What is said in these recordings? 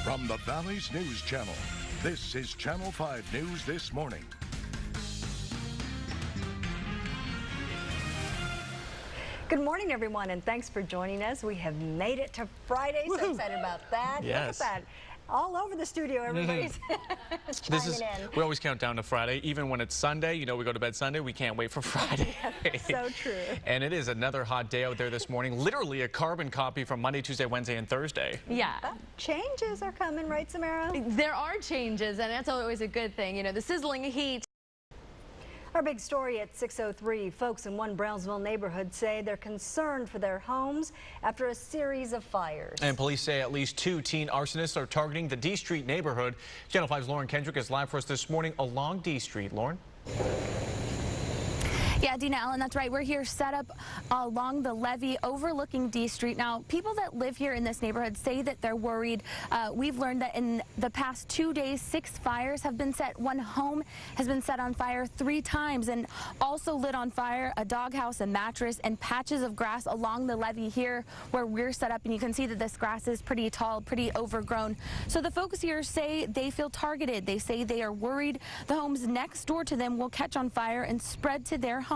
From the Valley's News Channel, this is Channel 5 News This Morning. Good morning, everyone, and thanks for joining us. We have made it to Friday. So excited about that. Yes. Look at that. All over the studio, everybody's chiming in. We always count down to Friday. Even when it's Sunday, you know, we go to bed Sunday, we can't wait for Friday. So true. And it is another hot day out there this morning. Literally a carbon copy from Monday, Tuesday, Wednesday, and Thursday. Yeah. But changes are coming, right, Samara? There are changes, and that's always a good thing. You know, the sizzling heat. Our big story at 6:03. Folks in one Brownsville neighborhood say they're concerned for their homes after a series of fires. And police say at least 2 teen arsonists are targeting the D Street neighborhood. Channel 5's Lauren Kendrick is live for us this morning along D Street. Lauren? Yeah, Dina Allen, that's right. We're here set up along the levee overlooking D Street. Now, people that live here in this neighborhood say that they're worried. We've learned that in the past 2 days, 6 fires have been set. One home has been set on fire 3 times and also lit on fire a doghouse, a mattress, and patches of grass along the levee here where we're set up. And you can see that this grass is pretty tall, pretty overgrown. So the folks here say they feel targeted. They say they are worried the homes next door to them will catch on fire and spread to their homes.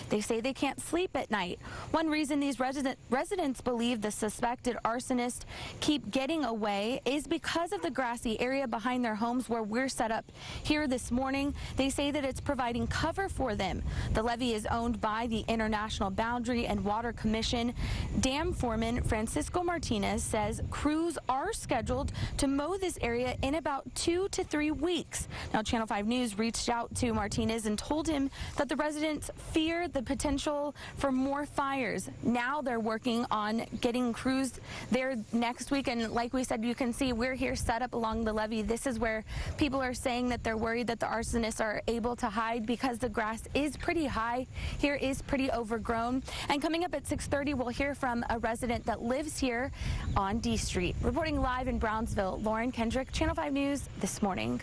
They say they can't sleep at night. One reason these residents believe the suspected arsonists keep getting away is because of the grassy area behind their homes where we're set up here this morning. They say that it's providing cover for them. The levee is owned by the International Boundary and Water Commission. Dam foreman Francisco Martinez says crews are scheduled to mow this area in about 2 to 3 weeks. Now, Channel 5 News reached out to Martinez and told him that the residents fear the potential for more fires. Now they're working on getting crews there next week, and like we said, you can see we're here set up along the levee. This is where people are saying that they're worried that the arsonists are able to hide because the grass is pretty high here, is pretty overgrown. And coming up at 6:30, we'll hear from a resident that lives here on D Street. Reporting live in Brownsville, Lauren Kendrick, Channel 5 News This Morning.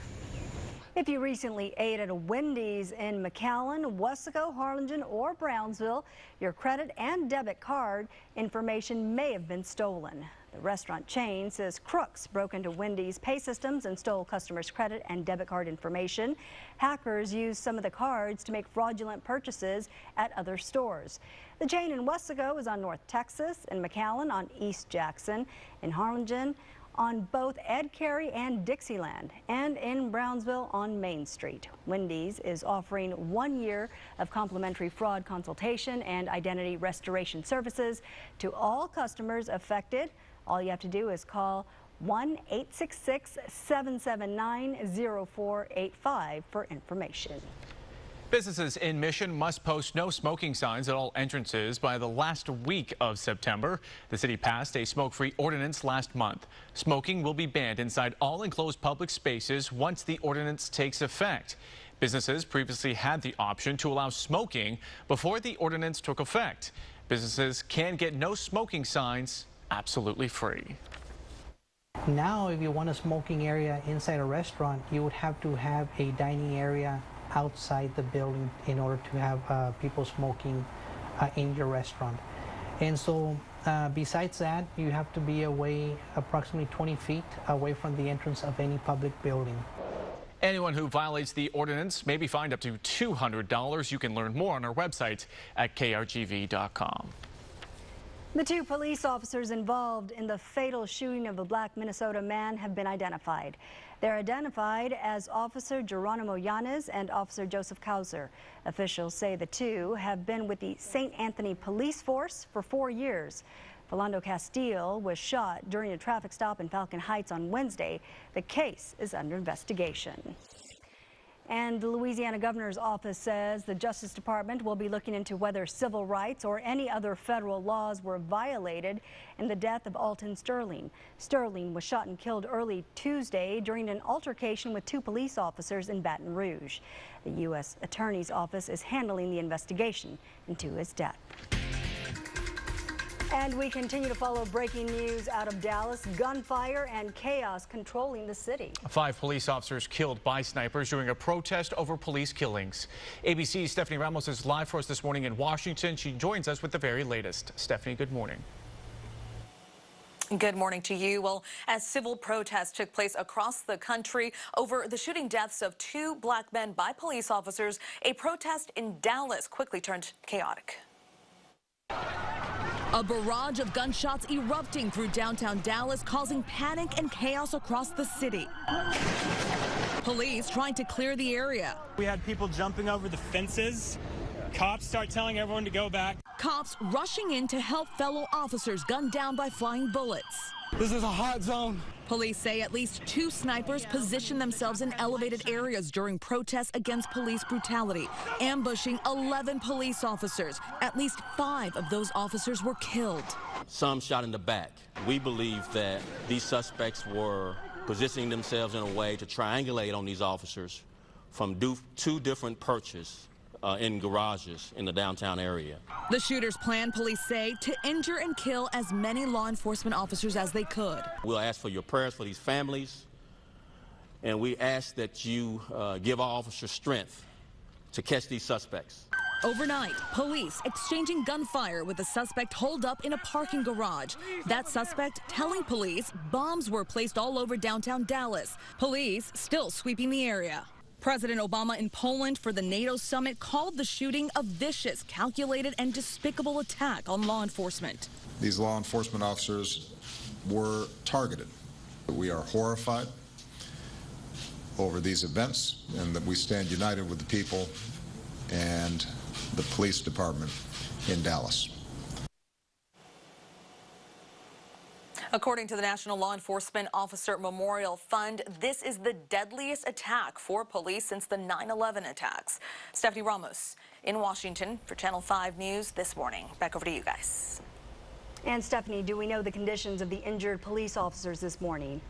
If you recently ate at a Wendy's in McAllen, Wesco, Harlingen, or Brownsville, your credit and debit card information may have been stolen. The restaurant chain says crooks broke into Wendy's pay systems and stole customers' credit and debit card information. Hackers used some of the cards to make fraudulent purchases at other stores. The chain in Wesco is on North Texas, in McAllen on East Jackson, in Harlingen on both Ed Carey and Dixieland, and in Brownsville on Main Street. Wendy's is offering 1 year of complimentary fraud consultation and identity restoration services to all customers affected. All you have to do is call 1-866-779-0485 for information. Businesses in Mission must post no smoking signs at all entrances by the last week of September. The city passed a smoke-free ordinance last month. Smoking will be banned inside all enclosed public spaces once the ordinance takes effect. Businesses previously had the option to allow smoking before the ordinance took effect. Businesses can get no smoking signs absolutely free. Now, if you want a smoking area inside a restaurant, you would have to have a dining area outside the building in order to have people smoking in your restaurant. And so besides that, you have to be away approximately 20 feet away from the entrance of any public building. Anyone who violates the ordinance may be fined up to $200. You can learn more on our website at krgv.com. The 2 police officers involved in the fatal shooting of a black Minnesota man have been identified. They're identified as Officer Geronimo Yanez and Officer Joseph Kauser. Officials say the 2 have been with the St. Anthony Police Force for 4 years. Philando Castile was shot during a traffic stop in Falcon Heights on Wednesday. The case is under investigation. And the Louisiana governor's office says the Justice Department will be looking into whether civil rights or any other federal laws were violated in the death of Alton Sterling. Sterling was shot and killed early Tuesday during an altercation with 2 police officers in Baton Rouge. The U.S. Attorney's Office is handling the investigation into his death. And we continue to follow breaking news out of Dallas. Gunfire and chaos controlling the city. 5 police officers killed by snipers during a protest over police killings. ABC's Stephanie Ramos is live for us this morning in Washington. She joins us with the very latest. Stephanie, good morning. Good morning to you. Well, as civil protests took place across the country over the shooting deaths of 2 black men by police officers, a protest in Dallas quickly turned chaotic. A barrage of gunshots erupting through downtown Dallas, causing panic and chaos across the city. Police trying to clear the area. We had people jumping over the fences. Cops start telling everyone to go back. Cops rushing in to help fellow officers gunned down by flying bullets. This is a hot zone. Police say at least 2 snipers positioned themselves in elevated areas during protests against police brutality, ambushing 11 police officers. At least 5 of those officers were killed. Some shot in the back. We believe that these suspects were positioning themselves in a way to triangulate on these officers from 2 different perches in garages in the downtown area. The shooters planned, police say, to injure and kill as many law enforcement officers as they could. We'll ask for your prayers for these families, and we ask that you give our officers strength to catch these suspects. Overnight, police exchanging gunfire with a suspect holed up in a parking garage. That suspect telling police bombs were placed all over downtown Dallas. Police still sweeping the area. President Obama in Poland for the NATO summit called the shooting a vicious, calculated, and despicable attack on law enforcement. These law enforcement officers were targeted. We are horrified over these events, and that we stand united with the people and the police department in Dallas. According to the National Law Enforcement Officer Memorial Fund, this is the deadliest attack for police since the 9/11 attacks. Stephanie Ramos in Washington for Channel 5 News this morning. Back over to you guys. And Stephanie, do we know the conditions of the injured police officers this morning?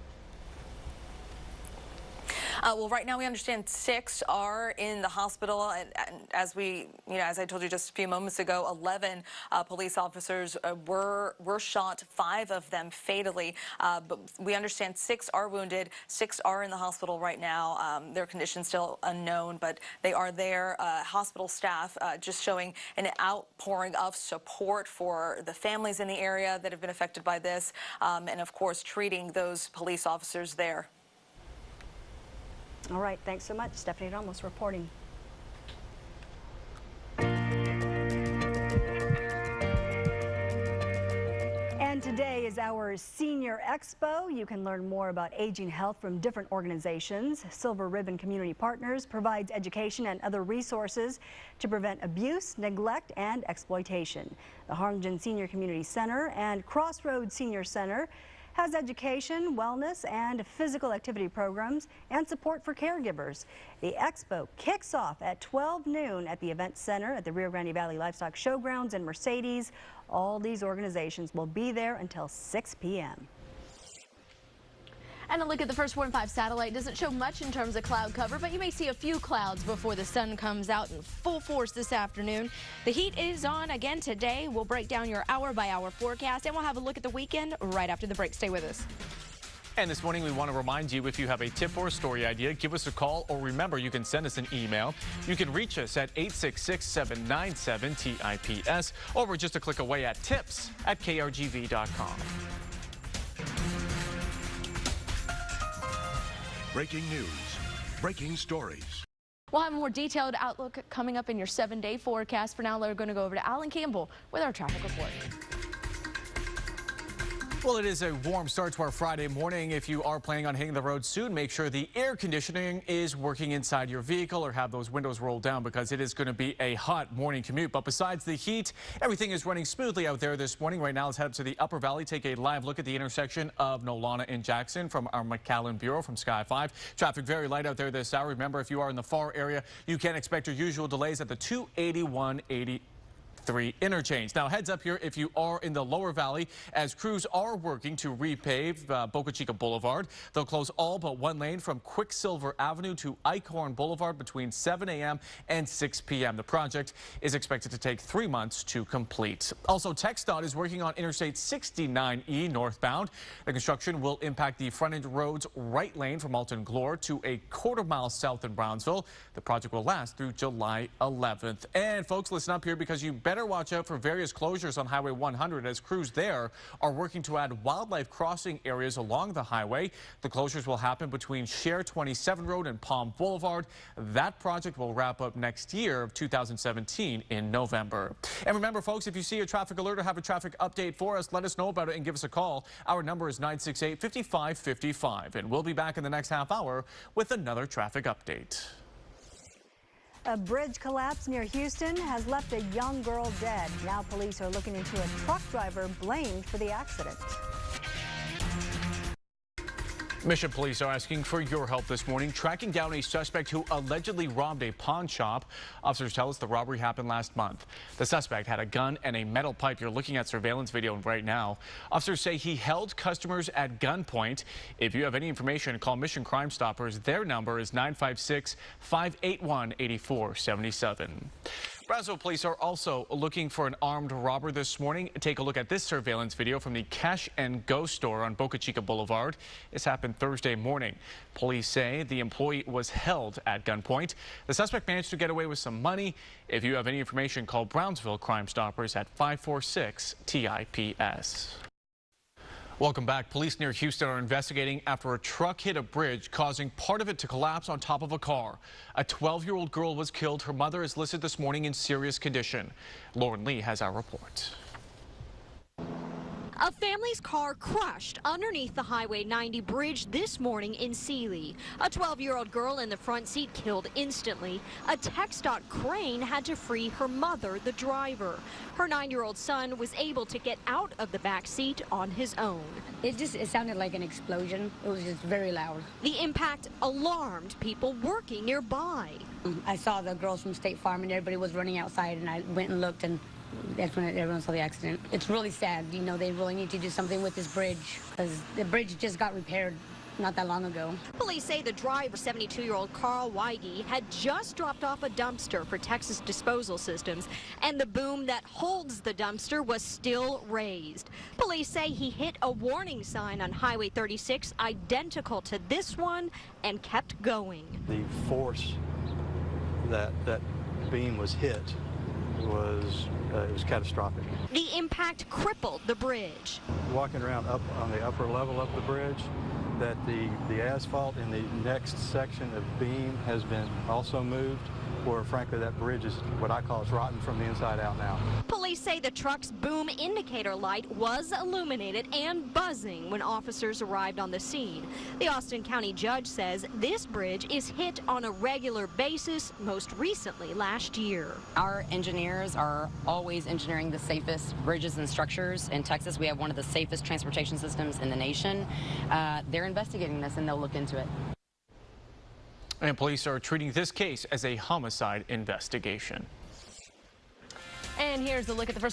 Well, right now we understand 6 are in the hospital, and as I told you just a few moments ago, 11 police officers were shot, 5 of them fatally. But we understand 6 are wounded, 6 are in the hospital right now. Their condition still unknown, but they are there. Hospital staff just showing an outpouring of support for the families in the area that have been affected by this, and of course treating those police officers there. All right, thanks so much. Stephanie Ramos reporting. And today is our Senior Expo. You can learn more about aging health from different organizations. Silver Ribbon Community Partners provides education and other resources to prevent abuse, neglect, and exploitation. The Harlingen Senior Community Center and Crossroads Senior Center has education, wellness, and physical activity programs and support for caregivers. The expo kicks off at 12 noon at the Event Center at the Rio Grande Valley Livestock Showgrounds in Mercedes. All these organizations will be there until 6 p.m. And a look at the First Warn 5 satellite doesn't show much in terms of cloud cover, but you may see a few clouds before the sun comes out in full force this afternoon. The heat is on again today. We'll break down your hour-by-hour forecast, and we'll have a look at the weekend right after the break. Stay with us. And this morning, we want to remind you, if you have a tip or a story idea, give us a call, or remember, you can send us an email. You can reach us at 866-797-TIPS, or we're just a click away at tips@krgv.com. Breaking news, breaking stories. We'll have a more detailed outlook coming up in your 7-day forecast. For now, we're going to go over to Alan Campbell with our traffic report. Well, it is a warm start to our Friday morning. If you are planning on hitting the road soon, make sure the air conditioning is working inside your vehicle or have those windows rolled down, because it is going to be a hot morning commute. But besides the heat, everything is running smoothly out there this morning. Right now, let's head up to the Upper Valley, take a live look at the intersection of Nolana and Jackson from our McAllen Bureau from Sky 5. Traffic very light out there this hour. Remember, if you are in the far area, you can expect your usual delays at the 281-83 interchange. Now, heads up here if you are in the Lower Valley, as crews are working to repave Boca Chica Boulevard. They'll close all but one lane from Quicksilver Avenue to Eichhorn Boulevard between 7 a.m. and 6 p.m. The project is expected to take 3 months to complete. Also, TxDOT is working on Interstate 69E northbound. The construction will impact the frontage road's right lane from Alton Glore to a quarter-mile south in Brownsville. The project will last through July 11th. And folks, listen up here, because you better better watch out for various closures on Highway 100 as crews there are working to add wildlife crossing areas along the highway. The closures will happen between Share 27 Road and Palm Boulevard. That project will wrap up next year of 2017 in November. And remember, folks, if you see a traffic alert or have a traffic update for us, let us know about it and give us a call. Our number is 968-5555, and we'll be back in the next half hour with another traffic update. A bridge collapse near Houston has left a young girl dead. Now police are looking into a truck driver blamed for the accident. Mission Police are asking for your help this morning, tracking down a suspect who allegedly robbed a pawn shop. Officers tell us the robbery happened last month. The suspect had a gun and a metal pipe. You're looking at surveillance video right now. Officers say he held customers at gunpoint. If you have any information, call Mission Crime Stoppers. Their number is 956-581-8477. Brownsville police are also looking for an armed robber this morning. Take a look at this surveillance video from the Cash and Go store on Boca Chica Boulevard. This happened Thursday morning. Police say the employee was held at gunpoint. The suspect managed to get away with some money. If you have any information, call Brownsville Crime Stoppers at 546-TIPS. Welcome back. Police near Houston are investigating after a truck hit a bridge, causing part of it to collapse on top of a car. A 12-year-old girl was killed. Her mother is listed this morning in serious condition. Lauren Lee has our report. A family's car crushed underneath the Highway 90 bridge this morning in Sealy. A 12-year-old girl in the front seat killed instantly. A TxDOT crane had to free her mother, the driver. Her 9-year-old son was able to get out of the back seat on his own. It sounded like an explosion. It was just very loud. The impact alarmed people working nearby. I saw the girls from State Farm and everybody was running outside, and I went and looked, and that's when everyone saw the accident. It's really sad. You know, they really need to do something with this bridge because the bridge just got repaired not that long ago. Police say the driver, 72-year-old Carl Weige, had just dropped off a dumpster for Texas Disposal Systems, and the boom that holds the dumpster was still raised. Police say he hit a warning sign on Highway 36 identical to this one and kept going. The force that beam was hit was catastrophic. The impact crippled the bridge. Walking around up on the upper level of the bridge, that the asphalt in the next section of beam has been also moved, where frankly that bridge is what I call it's rotten from the inside out now. Police say the truck's boom indicator light was illuminated and buzzing when officers arrived on the scene. The Austin County judge says this bridge is hit on a regular basis, most recently last year. Our engineers are always engineering the safest bridges and structures. In Texas, we have one of the safest transportation systems in the nation. They're investigating this and they'll look into it. And police are treating this case as a homicide investigation. And here's a look at the first